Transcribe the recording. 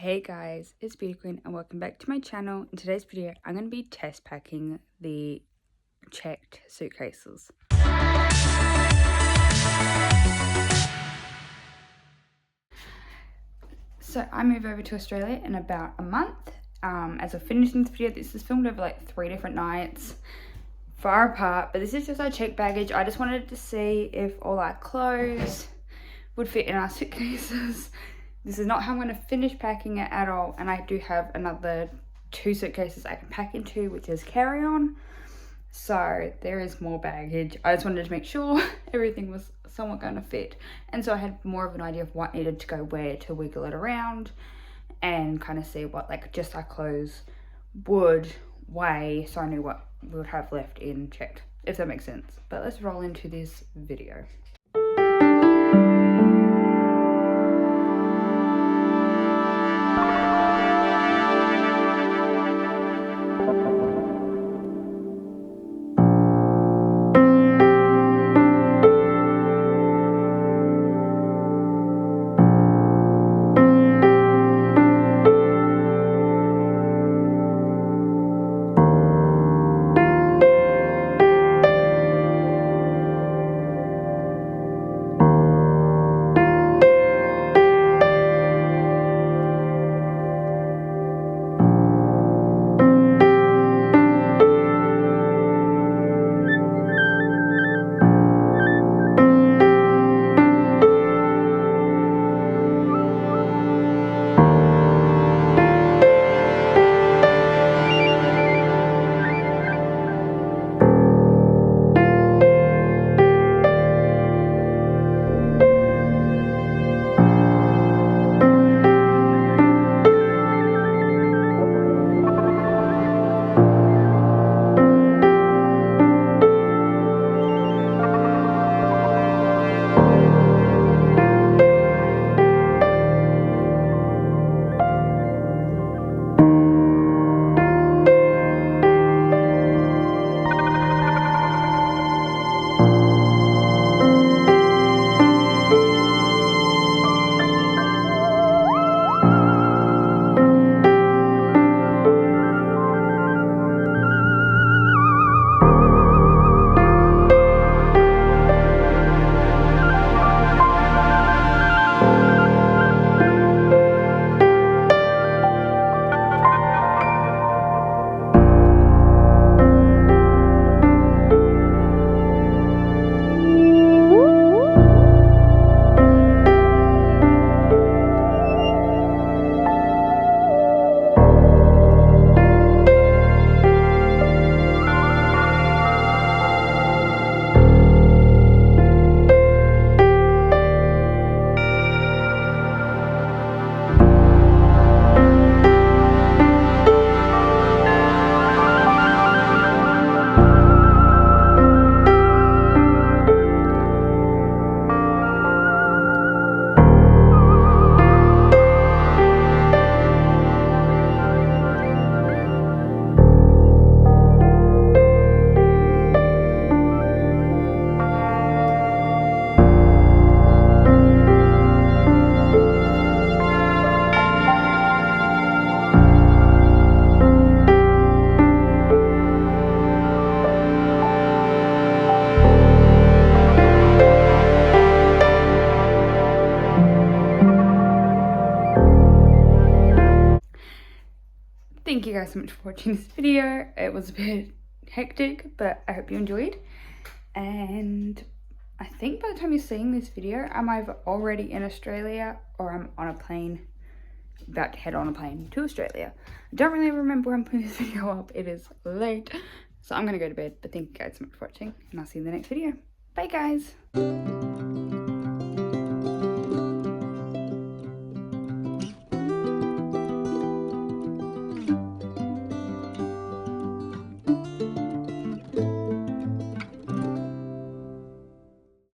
Hey guys, it's Beauty Queen and welcome back to my channel. In today's video, I'm going to be test packing the checked suitcases. So I move over to Australia in about a month. As of finishing this video, this is filmed over like 3 different nights, far apart, but this is just our checked baggage. I just wanted to see if all our clothes would fit in our suitcases. This is not how I'm going to finish packing it at all, and I do have another 2 suitcases I can pack into, which is carry-on, so there is more baggage. I just wanted to make sure everything was somewhat going to fit, and so I had more of an idea of what needed to go where to wiggle it around and kind of see what like just our clothes would weigh, so I knew what we would have left in checked, if that makes sense. But let's roll into this video. Thank you guys so much for watching this video. It was a bit hectic, but I hope you enjoyed. And I think by the time you're seeing this video, I'm either already in Australia or I'm on a plane, about to head on a plane to Australia. I don't really remember when I'm putting this video up. It is late, so I'm gonna go to bed. But thank you guys so much for watching, and I'll see you in the next video. Bye guys.